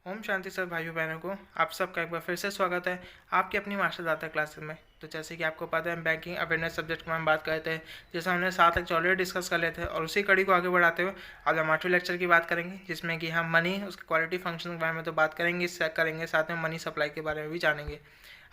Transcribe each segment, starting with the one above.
Om Shanti sir भाइयों बहनों को आप सबका एक बार फिर से स्वागत है आपकी अपनी मास्टर दाता क्लासेस में। तो जैसे कि आपको पता है बैंकिंग अवेयरनेस सब्जेक्ट में हम बात करते हैं, जैसे हमने 7 लेक्चर ऑलरेडी डिस्कस कर लेते हैं और उसी कड़ी को आगे बढ़ाते हुए आज हम 8वें लेक्चर की बात करेंगे, जिसमें कि हम मनी उसके क्वालिटी फंक्शन के बारे में तो बात करेंगे साथ में मनी सप्लाई के बारे में भी जानेंगे।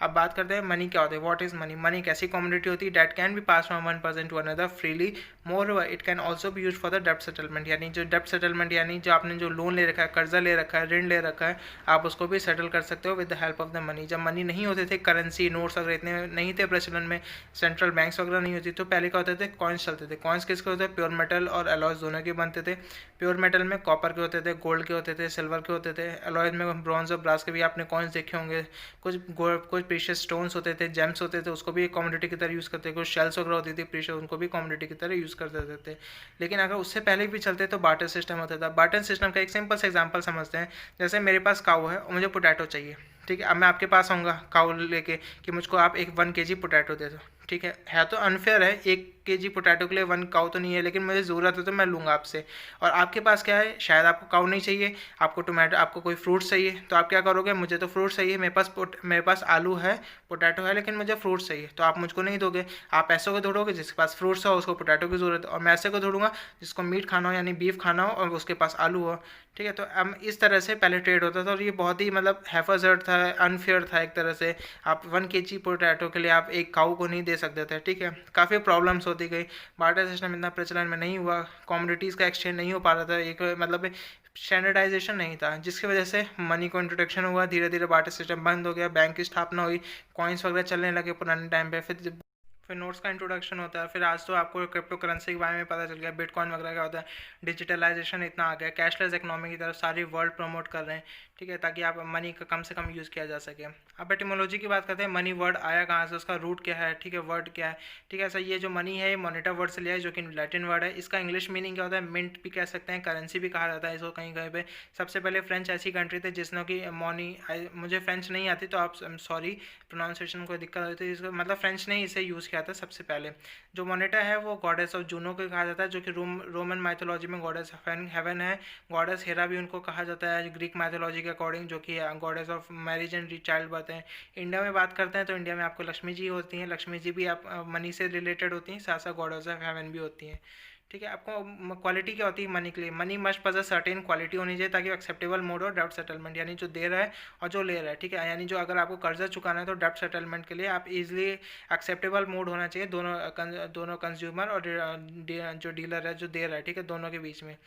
अब बात करते हैं मनी क्या होता है, व्हाट इज़ मनी। मनी एक ऐसी कमोडिटी होती है that can be pass from one person to another freely. More it can also be use for the डेब्ट सेटलमेंट, यानी जो डेब्ट सेटलमेंट यानी जो आपने जो लोन ले रखा है, कर्जा ले रखा है, ऋण ले रखा है, आप उसको भी सेटल कर सकते हो with the help of the money. जब मनी नहीं होते थे, करेंसी नोट्स वगैरह इतने नहीं थे प्रचलन में, सेंट्रल बैंक्स वगैरह नहीं होती, तो पहले क्या होते थे, कॉइन्स चलते थे। कॉइन्स किसके होते थे, प्योर मेटल और अलॉयज दोनों के बनते थे। प्योर मेटल में कॉपर के होते थे, गोल्ड के होते थे, सिल्वर के होते थे। अलॉयज में ब्रॉन्ज और ब्रास के भी आपने कॉइन्स देखे होंगे। कुछ प्रीशियस स्टोन्स होते थे, जेम्स होते थे, उसको भी एक कमोडिटी की तरह यूज़ करते थे। कुछ शेल्स वगैरह होती थी प्रीशियस, उनको भी कमोडिटी की तरह यूज़ कर देते थे। लेकिन अगर उससे पहले भी चलते तो बार्टर सिस्टम होता था। बार्टर सिस्टम का एक सिंपल सा एग्जांपल समझते हैं। जैसे मेरे पास काऊ है और मुझे पोटैटो चाहिए, ठीक है। अब मैं आपके पास आऊँगा काऊ लेके कि मुझको आप एक 1 kg पोटैटो दे दो, ठीक है तो अनफेयर है, 1 kg पोटैटो के लिए 1 काऊ तो नहीं है, लेकिन मुझे ज़रूरत है तो मैं लूँगा आपसे। और आपके पास क्या है, शायद आपको काऊ नहीं चाहिए, आपको टोमेटो, आपको कोई फ्रूट्स चाहिए, तो आप क्या करोगे, मुझे तो फ्रूट्स चाहिए, मेरे पास आलू है, पोटैटो है, लेकिन मुझे फ्रूट्स चाहिए, तो आप मुझको नहीं दोगे। आप ऐसे को ढूंढोगे जिसके पास फ्रूट्स हो, उसको पोटैटो की ज़रूरत है, और मैं ऐसे को ढूंढूंगा जिसको मीट खाना हो, यानी बीफ खाना हो, और उसके पास आलू हो, ठीक है। तो अब इस तरह से पहले ट्रेड होता था और ये बहुत ही मतलब हैफाजर्ड था, अनफेयर था एक तरह से। आप 1 kg पोटैटो के लिए आप एक काऊ को नहीं दे सकते थे, ठीक है। काफ़ी प्रॉब्लम्स होती गई, बार्टर सिस्टम इतना प्रचलन में नहीं हुआ, कमोडिटीज़ का एक्सचेंज नहीं हो पा रहा था, एक मतलब स्टैंडर्डाइजेशन नहीं था, जिसकी वजह से मनी को इंट्रोडक्शन हुआ। धीरे धीरे बार्टर सिस्टम बंद हो गया, बैंक की स्थापना हुई, कॉइन्स वगैरह चलने लगे पुराने टाइम पे, फिर नोट्स का इंट्रोडक्शन होता है। फिर आज तो आपको क्रिप्टो करेंसी के बारे में पता चल गया, बिटकॉइन वगैरह क्या होता है। डिजिटलाइजेशन इतना आ गया, कैशलेस इकोनॉमी की तरफ सारी वर्ल्ड प्रमोट कर रहे हैं, ठीक है, ताकि आप मनी का कम से कम यूज़ किया जा सके। अब एटिमोलॉजी की बात करते हैं, मनी वर्ड आया कहाँ से, उसका रूट क्या है, ठीक है, वर्ड क्या है, ठीक है। ऐसा ये जो मनी है ये मोनेटा वर्ड से लिया है, जो कि लैटिन वर्ड है। इसका इंग्लिश मीनिंग क्या होता है, मिंट भी कह सकते हैं, करेंसी भी कहा जाता है इसको कहीं कहीं पे। सबसे पहले फ्रेंच ऐसी कंट्री थे जिसने कि मनी, मुझे फ्रेंच नहीं आती तो आप सॉरी, प्रोनाउंसिएशन को दिक्कत होती है, इसको मतलब फ्रेंच ने इसे यूज़ किया था सबसे पहले। जो मोनेटा है वो गॉडेस ऑफ जूनो को कहा जाता है, जो कि रोमन माइथोलॉजी में गॉडेस हेवन है। गॉडेस हेरा भी उनको कहा जाता है ग्रीक माइथोलॉजी के अकॉर्डिंग, जो कि goddess of marriage and child birth है। इंडिया में बात करते हैं तो इंडिया में आपको लक्ष्मी जी होती हैं, लक्ष्मी जी भी आप मनी से रिलेटेड होती हैं, साथ साथ गॉडेस ऑफ हेवन भी होती हैं, ठीक है। आपको क्वालिटी क्या होती है मनी के लिए, money must possesses certain quality होनी चाहिए ताकि एक्सेप्टेबल मोड हो डेब्ट सेटलमेंट, यानी जो दे रहा है और जो ले रहा है, ठीक है। यानी जो अगर आपको कर्जा चुकाना है तो डेब्ट सेटलमेंट के लिए आप इजीली एक्सेप्टेबल मोड होना चाहिए दोनों कंज्यूमर और जो डीलर है जो दे रहा है, ठीक है, दोनों के बीच में।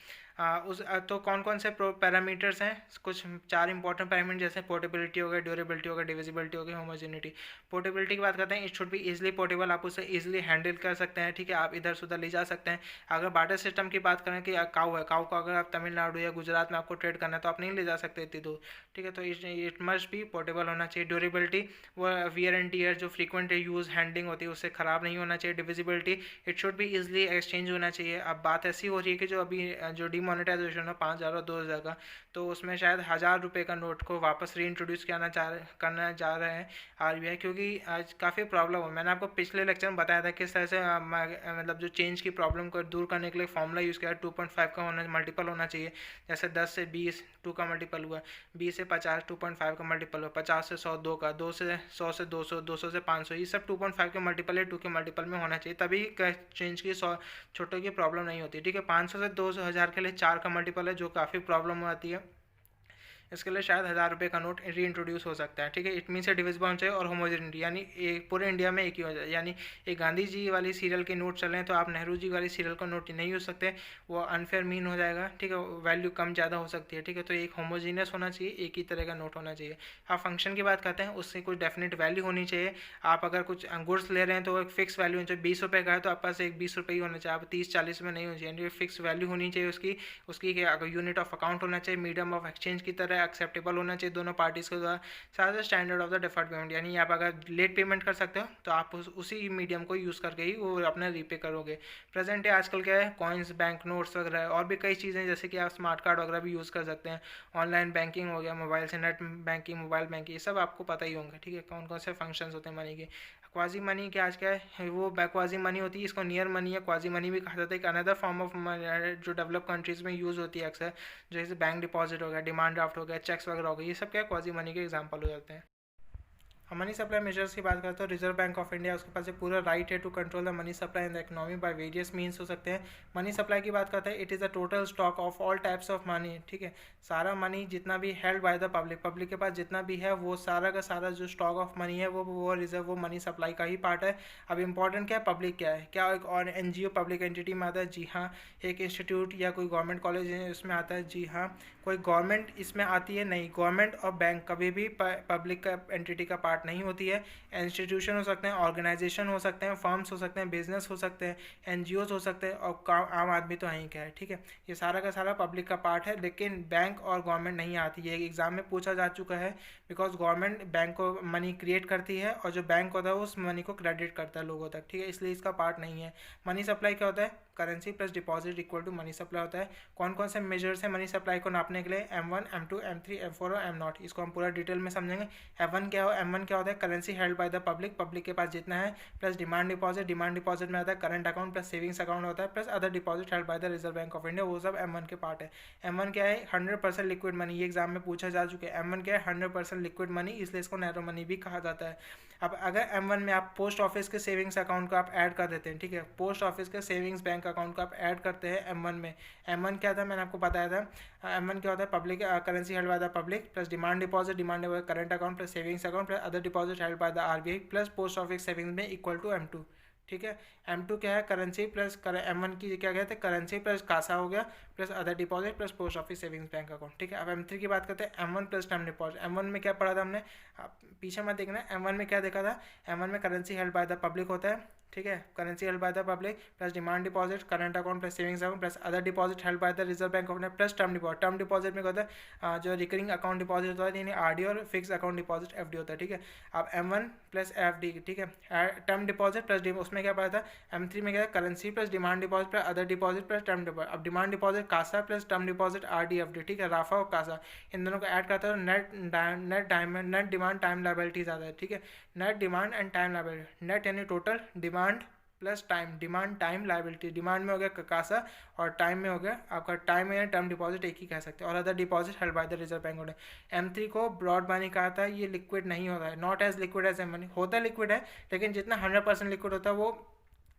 तो कौन कौन से पैरामीटर्स हैं, कुछ 4 इंपॉर्टेंट पैरामीटर, जैसे पोर्टेबिलिटी हो गया, ड्यूरेबिलिटी हो गया, डिविजिबिलिटी हो गई, होमोजेनिटी। पोर्टेबिलिटी की बात करते हैं, it should be easily portable, आप उसे इजिली हैंडल कर सकते हैं, ठीक है, आप इधर से उधर ले जा सकते हैं। अगर बार्टर सिस्टम की बात करें कि काऊ है, काऊ को अगर आप तमिलनाडु या गुजरात में आपको ट्रेड करना है तो आप नहीं ले जा सकते इतनी दूर, ठीक है। तो इट मस्ट भी पोर्टेबल होना चाहिए। ड्यूरेबिलिटी, वो वियर एंड टीयर जो फ्रीक्वेंट यूज़ हैंडलिंग होती है उससे ख़राब नहीं होना चाहिए। Divisibility, it should be easily exchange होना चाहिए। अब बात ऐसी हो रही है कि जो अभी जो डिमोनेटाइजेशन है 5,000 और 2,000 का, तो उसमें शायद 1,000 रुपये का नोट को वापस री इंट्रोड्यूस करना जा रहे हैं आरबीआई, क्योंकि आज काफ़ी प्रॉब्लम हो। मैंने आपको पिछले लेक्चर में बताया था किस तरह से मतलब जो चेंज की प्रॉब्लम को दूर करने के लिए फॉर्मूला यूज़ किया, 2.5 का मल्टीपल होना चाहिए। जैसे 10 से 20 2 का मल्टीपल हुआ, 20 से 50 2.5 का मल्टीपल हुआ, 50 से 100 2 का, 2 से 100 से 200, 200 से 500, ये सब 2.5 के मल्टीपल या 2 के मल्टीपल में होना चाहिए, तभी चेंज की 100 छोटों की प्रॉब्लम नहीं होती, ठीक है। 500 से 2,000 के लिए 4 का मल्टीपल है, जो काफ़ी प्रॉब्लम आती है। इसके लिए शायद 1,000 रुपये का नोट री इंट्रोड्यूस हो सकता है, ठीक है। इट मीन से डिविजिबल होना चाहिए और होमोजेनिटी, यानी एक पूरे इंडिया में एक ही हो जाए। यानी एक गांधी जी वाली सीरियल के नोट चल रहे हैं तो आप नेहरू जी वाली सीरियल का नोट नहीं यूज सकते, वो अनफेयर मीन हो जाएगा, ठीक है, वैल्यू कम ज़्यादा हो सकती है, ठीक है। तो एक होमोजीनियस होना चाहिए, एक ही तरह का नोट होना चाहिए। आप फंक्शन की बात करते हैं, उससे कुछ डेफिनेट वैल्यू होनी चाहिए। आप अगर कुछ गुड्स ले रहे हैं तो एक फिक्स वैल्यू होनी चाहिए। 20 रुपये का है तो आप पास एक 20 रुपये ही होना चाहिए, आप 30-40 में नहीं होनी चाहिए, फिक्स वैल्यू होनी चाहिए उसकी। उसकी अगर यूनिट ऑफ अकाउंट होना चाहिए, मीडियम ऑफ एक्सचेंज की तरह एक्सेप्टेबल होना चाहिए दोनों पार्टीज़ के द्वारा। साथ standard of the deferred payment, यानी आप अगर लेट पेमेंट कर सकते हो तो आप उसी मीडियम को यूज़ करके ही वो अपना रीपे करोगे। प्रेजेंट है आजकल क्या है, कॉइन्स, बैंक नोट्स वगैरह और भी कई चीज़ें, जैसे कि आप स्मार्ट कार्ड वगैरह भी यूज़ कर सकते हैं। ऑनलाइन बैंकिंग हो गया, मोबाइल से नेट बैंकिंग, मोबाइल बैंकिंग, ये सब आपको पता ही होंगे, ठीक है, कौन कौन से फंक्शंस होते हैं मनी के। क्वाजी मनी क्या आज क्या है, वो क्वाजी मनी होती है, इसको नियर मनी या क्वाजी मनी भी कहा जाता है। एक अनदर फॉर्म ऑफ जो डेवलप कंट्रीज़ में यूज़ होती है अक्सर, जैसे बैंक डिपॉजिट हो गया, डिमांड ड्राफ्ट हो गया, चेक्स वगैरह हो गए, ये सब क्या क्वाजी मनी के एग्जाम्पल हो जाते हैं। हम मनी सप्लाई मेजर्स की बात करते हैं, रिजर्व बैंक ऑफ इंडिया उसके पास एक पूरा राइट है to control the money supply in the economy by various means हो सकते हैं। मनी सप्लाई की बात करते हैं, it is the total stock of all types of money, ठीक है, सारा मनी जितना भी held by the public, public के पास जितना भी है वो सारा का सारा जो स्टॉक ऑफ मनी है वो रिजर्व, वो मनी सप्लाई का ही पार्ट है। अब इंपॉर्टेंट क्या है, पब्लिक क्या है, क्या एक और NGO पब्लिक एंटिटी में आता है, जी हाँ। एक इंस्टीट्यूट या कोई गवर्नमेंट कॉलेज उसमें आता है, जी हाँ। कोई गवर्नमेंट इसमें आती है, नहीं। गवर्नमेंट और बैंक कभी भी पब्लिक का एंटिटी का पार्ट नहीं होती है। इंस्टीट्यूशन हो सकते हैं, ऑर्गेनाइजेशन हो सकते हैं, फर्म्स हो सकते हैं, बिजनेस हो सकते हैं, NGOs हो सकते हैं, और आम आदमी तो यहीं क्या है, ठीक है। ये सारा का सारा पब्लिक का पार्ट है, लेकिन बैंक और गवर्नमेंट नहीं आती है। एग्जाम में पूछा जा चुका है, बिकॉज गवर्नमेंट बैंक को मनी क्रिएट करती है और जो बैंक होता है उस मनी को क्रेडिट करता है लोगों तक, ठीक है, इसलिए इसका पार्ट नहीं है। मनी सप्लाई क्या होता है, currency plus deposit equal to money supply होता है। कौन कौन से मेजर्स हैं मनी सप्लाई को नापने के लिए, M1, M2, M3, M4 और M0, इसको हम पूरा डिटेल में समझेंगे। M1 क्या होता है, currency held by the public, public के पास जितना है, plus demand deposit, demand deposit में आता है current account plus savings account होता है, plus other deposit held by the reserve bank of India, वो सब M1 के पार्ट है। M1 क्या है, 100% लिक्विड मनी, ये एग्जाम में पूछा जा चुका है। M1 क्या है, 100% लिक्विड मनी, इसलिए इसको नैरो मनी भी कहा जाता है। अब अगर M1 में आप पोस्ट ऑफिस के सेविंग्स अकाउंट को आप ऐड कर देते हैं, ठीक है, पोस्ट ऑफिस के सेविंग्स बैंक अकाउंट को आप ऐड करते हैं M1 में। M1 क्या था, मैंने आपको बताया था। M1 क्या होता है, public currency held by the public plus demand deposit, demand current account plus savings account plus other deposit held by the RBI plus post office savings में इक्वल टू M2, ठीक है। M2 क्या है, currency plus M1 की क्या कहते हैं, currency plus Kasa हो गया plus other deposit plus post office savings bank account, ठीक है। अब M3 की बात करते हैं, M1 plus term deposit. M1 में क्या पढ़ा था हमने, पीछे मत देखना, M1 में क्या देखा था, M1 में currency held by the public होता है, ठीक है, currency held by the public plus demand deposit, current account plus savings account plus other deposit held by the reserve bank of India plus term deposit. Term deposit में क्या होता है, जो recurring account deposit होता है, यानी RD और fix account deposit FD होता है, ठीक है। अब M1 प्लस FD, ठीक है, टर्म डिपॉजिट प्लस उसमें क्या पड़ा था, M3 में क्या है, currency plus demand deposit plus other deposit plus term deposit. अब demand deposit CASA plus term deposit RD FD, ठीक है, राफा और कासा, इन दोनों को ऐड करता है, नेट डिमांड टाइम लायबिलिटीज आता है, ठीक है। Net demand and time liability, net यानी total, demand plus time, demand time liability, demand में हो गया कासा और टाइम में हो गया आपका टाइम या टर्म डिपॉजिट, एक ही कह सकते हैं, और other deposit held by the reserve bank of India. M3 को ब्रॉड मनी कहा था, ये लिक्विड नहीं होता है, not as liquid as M1, होता है लिक्विड है, लेकिन जितना 100% लिक्विड होता है वो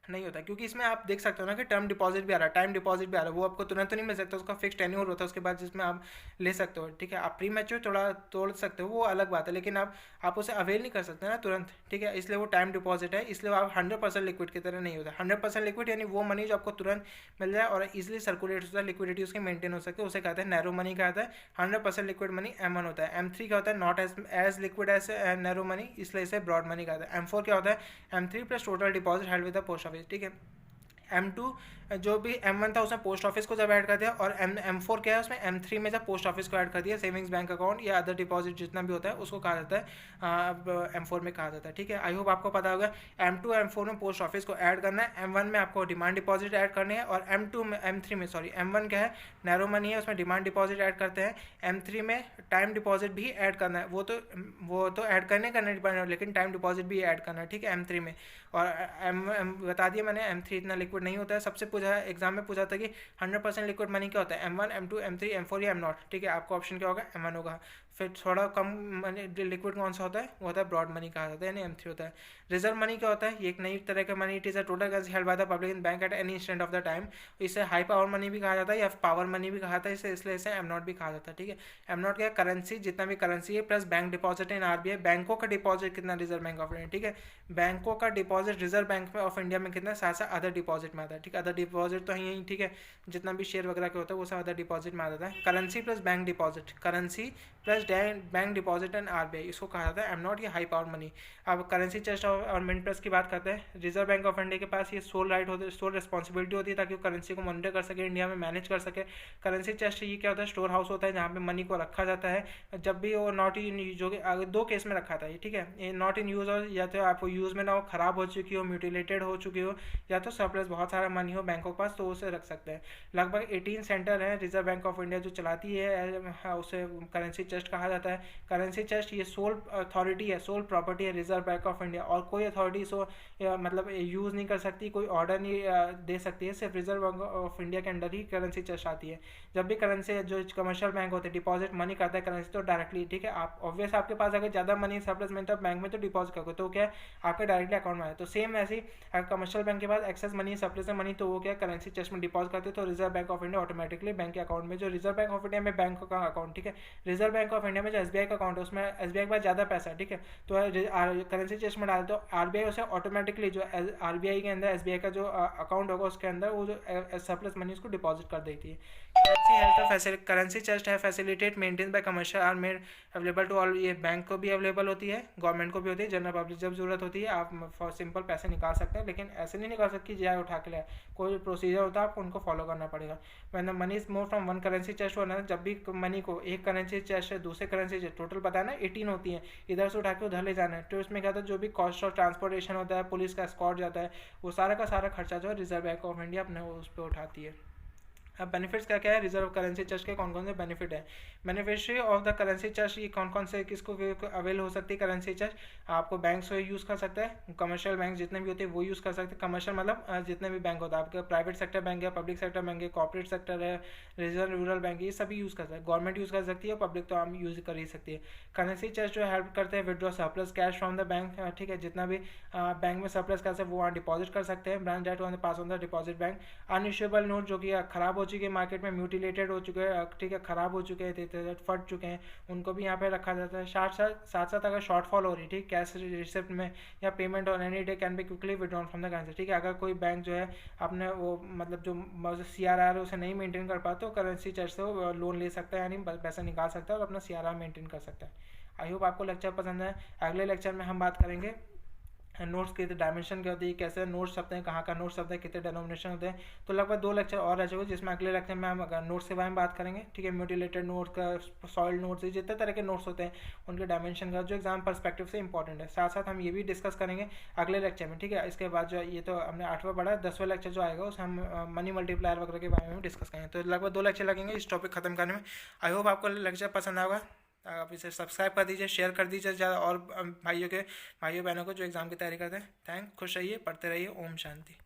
नहीं होता, क्योंकि इसमें आप देख सकते हो ना कि टर्म डिपॉजिट भी आ रहा है, टाइम डिपॉजिट भी आ रहा है, वो आपको तुरंत तो नहीं मिल सकता, उसका फिक्स टेन्योर होता है उसके बाद जिसमें आप ले सकते हो, ठीक है। आप प्री मैच्योर थोड़ा तोड़ सकते हो, वो अलग बात है, लेकिन आप उसे अवेल नहीं कर सकते ना तुरंत, ठीक है, इसलिए वो टाइम डिपॉजिट है, इसलिए आप 100% लिक्विड की तरह नहीं होता। 100% लिक्विड यानी वो मनी जो आपको तुरंत मिल जाए और इजिली सर्कुलेट होता है, लिक्विडिटी उसकी मेंटेन हो सके, उसे कहते हैं नैरो मनी कहता है। 100% लिक्विड मनी M1 होता है। M3 क्या होता है, not as liquid as narrow money, इसलिए इसे ब्रॉड मनी कहता है। M4 क्या होता है, M3 plus total deposit held with the post office, ठीक है। M2 जो भी M1 था उसमें पोस्ट ऑफिस को जब ऐड कर दिया, और M4 क्या है, उसमें M3 में जब पोस्ट ऑफिस को ऐड कर दिया, सेविंग्स बैंक अकाउंट या अदर डिपॉजिट जितना भी होता है उसको कहा जाता है, अब M4 में कहा जाता है, ठीक है। आई होप आपको पता होगा। M2 M4 में पोस्ट ऑफिस को ऐड करना है, M1 में आपको डिमांड डिपॉजिट ऐड करने हैं, और M3 में M1 क्या है, नैरो मनी है, उसमें डिमांड डिपॉजिट ऐड करते हैं। M3 में टाइम डिपॉजिट भी ऐड करना है, वो तो ऐड करने का नहीं, लेकिन टाइम डिपॉजिट भी ऐड करना है, ठीक है, M3 में। और बता दिया मैंने, M3 इतना लिक्विड नहीं होता है। सबसे पूछा एग्जाम में पूछा था कि 100% लिक्विड मनी क्या होता है, M1 M2 M3 M4 या M0, ठीक है। आपका ऑप्शन क्या होगा, M1 होगा। फिर थोड़ा कम मनी लिक्विड कौन सा होता है, वो होता है ब्रॉड मनी कहा जाता है, यानी M3 होता है। रिजर्व मनी क्या होता है, ये एक नई तरह का money, it is a total currency held by the public in bank at any instant of the time. इसे हाई पावर मनी भी कहा जाता है या पावर मनी भी कहा जाता है, इसलिए इसे M0 भी कहा जाता है, ठीक है। M0 क्या करेंसी, जितना भी करेंसी है plus bank deposit in RBI, बैंकों का डिपॉजिट कितना, रिजर्व बैंक ऑफ इंडिया, ठीक है। बैंकों का deposit reserve bank of India में कितना, साथ साथ अदर डिपॉजिट में आता है, ठीक है। अदर डिपॉजिट तो यही, ठीक है, जितना भी शेयर वगैरह के होता है वो सब अदर डिपॉजिट में आ जाता है। Currency plus bank deposit, currency plus bank deposit and RBI, इसको कहा जाता है M0 या हाई पावर मनी। अब करेंसी चेस्ट और मिंट प्रेस की बात करते हैं। रिजर्व बैंक ऑफ इंडिया के पास ये सोल राइट होता है, सोल रिस्पॉन्सिबिलिटी होती है ताकि वो करेंसी को मॉनिटर कर सके, इंडिया में मैनेज कर सके। करेंसी चेस्ट ये क्या होता है, स्टोर हाउस होता है जहाँ पे मनी को रखा जाता है, जब भी वो नॉट इन, जो कि दो केस में रखा था ये, ठीक है, ये नॉट इन यूज़, और या तो आपको यूज़ में ना हो, ख़राब हो चुकी हो, म्यूटिलेटेड हो चुकी हो, या तो सरप्लस बहुत सारा मनी हो बैंकों के पास तो उसे रख सकते हैं। लगभग 18 सेंटर हैं रिजर्व बैंक ऑफ इंडिया जो चलाती है, उसे करेंसी चेस्ट कहा जाता है। करेंसी चेस्ट ये सोल अथॉरिटी है, सोल प्रॉपर्टी है रिजर्व बैंक ऑफ इंडिया, और कोई अथॉरिटी इसको मतलब यूज़ नहीं कर सकती, कोई ऑर्डर नहीं दे सकती है, सिर्फ रिजर्व बैंक ऑफ इंडिया के अंडर ही करेंसी चेस्ट आती है। जब भी करेंसी जो कमर्शियल बैंक होते हैं डिपॉजिट मनी करता है करेंसी तो डायरेक्टली, ठीक है, आप ऑब्वियस आपके पास अगर ज़्यादा मनी सरप्लस मनी तो बैंक में तो डिपॉजिट करोगे तो क्या है आपके डायरेक्टली अकाउंट में आए। तो सेम ऐसे ही अगर कमर्शियल बैंक के पास एक्सेस मनी सरप्लस मनी तो वो क्या करेंसी चेस्ट में डिपॉजिट करते तो reserve bank of India automatically bank के अकाउंट में, जो रिजर्व बैंक ऑफ इंडिया में बैंक का अकाउंट, ठीक है, रिजर्व बैंक ऑफ इंडिया में जो एसबीआई का अकाउंट है उसमें एसबीआई के पास ज़्यादा पैसा, ठीक है, तो करेंसी चेस्ट में डाल तो आरबीआई उसे ऑटोमेटिकली जो आरबीआई के अंदर एसबीआई का जो अकाउंट होगा उसके अंदर वो जो सरप्लस मनी उसको डिपॉजिट कर देती है। करेंसी चेस्ट है facilitate maintain by commercial are made available to all, ये बैंक को भी अवेलेबल होती है, गवर्नमेंट को भी होती है, जनरल पब्लिक जब जरूरत होती है आप फॉर सिंपल पैसे निकाल सकते हैं, लेकिन ऐसे नहीं निकाल सकते जाए उठा के ले, कोई प्रोसीजर होता है आपको उनको फॉलो करना पड़ेगा। When money is move from one currency chest to another, जब भी मनी को एक करेंसी चेस्ट से दूसरे करेंसी चेस्ट, टोटल पता है ना 18 होती है, इधर से उठा के उधर ले जाना है, तो इसमें क्या होता है जो भी कॉस्ट ऑफ ट्रांसपोर्टेशन होता है, पुलिस का एस्कॉर्ट जाता है, वो सारा का सारा खर्चा जो है रिजर्व बैंक ऑफ इंडिया अपने उस पर उठाती है। अब बेनिफिट्स क्या क्या है रिजर्व करेंसी चेस्ट के, कौन कौन से बेनिफिट है। Beneficiary of the currency chest ये कौन कौन से किसको अवेल हो सकती है करेंसी चेस्ट, आपको बैंक से यूज़ कर सकता है, कमर्शियल बैंक जितने भी होते हैं वो यूज़ कर सकते हैं, कमर्शियल मतलब जितने भी बैंक होता है आपका प्राइवेट सेक्टर बैंक है, पब्लिक सेक्टर बैंक है, कॉर्पोरेट सेक्टर है, रिजर्व रूरल बैंक, ये सभी यूज़ कर सकते हैं, गवर्नमेंट यूज़ कर सकती है और पब्लिक तो हम यूज़ कर ही सकती है। करेंसी चेस्ट जो हेल्प करते हैं withdraw surplus cash from the bank, ठीक है, जितना भी बैंक में सरप्लस कैश है वो वहाँ डिपॉजिट कर सकते हैं, branch date on pass on the deposit bank. Unissuable note जो कि खराब हो चुके हैं मार्केट में, म्यूटिलेटेड हो चुके हैं, ठीक है, ख़राब हो चुके हैं, फट चुके हैं, उनको भी यहाँ पे रखा जाता है। साथ साथ अगर शॉर्टफॉल हो रही है, ठीक, कैश रिसिप्ट में या payment on any day can be quickly withdrawn from the currency, ठीक है, अगर कोई बैंक जो है अपने वो मतलब जो CRR है उसे नहीं मेंटेन कर पाता तो करेंसी चेस्ट से वो लोन ले सकता है, यानी पैसा निकाल सकता है और अपना CRR मेंटेन कर सकता है। आई होप आपको लेक्चर पसंद है। अगले लेक्चर में हम बात करेंगे नोट्स के डायमेंशन क्या होती है, कैसे नोट्स छपते हैं, कहाँ का नोट्स छपता है, कितने डेनोमिनेशन होते हैं, तो लगभग 2 लेक्चर और रह चुके जिसमें अगले लेक्चर में हम नोट्स के बारे में बात करेंगे, ठीक है, म्यूटिलेटेड नोट्स का, सॉइल नोट्स, जितने तरह के नोट्स होते हैं उनके डायमेंशन का जो एग्जाम पर्सपेक्टिव से इंपॉर्टेंट है। साथ साथ हम ये भी डिस्कस करेंगे अगले लेक्चर में, ठीक है। इसके बाद जो ये तो हमने 8वां पढ़ा, 10वां लेक्चर जो आएगा उसे हम मनी मल्टीप्लायर वगैरह के बारे में डिस्कस करेंगे, तो लगभग 2 लेक्चर लगेंगे इस टॉपिक खत्म करने में। आई होप आपको लेक्चर पसंद आएगा, आप इसे सब्सक्राइब कर दीजिए, शेयर कर दीजिए ज़्यादा और भाइयों बहनों को जो एग्ज़ाम की तैयारी करते हैं। खुश रहिए, पढ़ते रहिए। ओम शांति।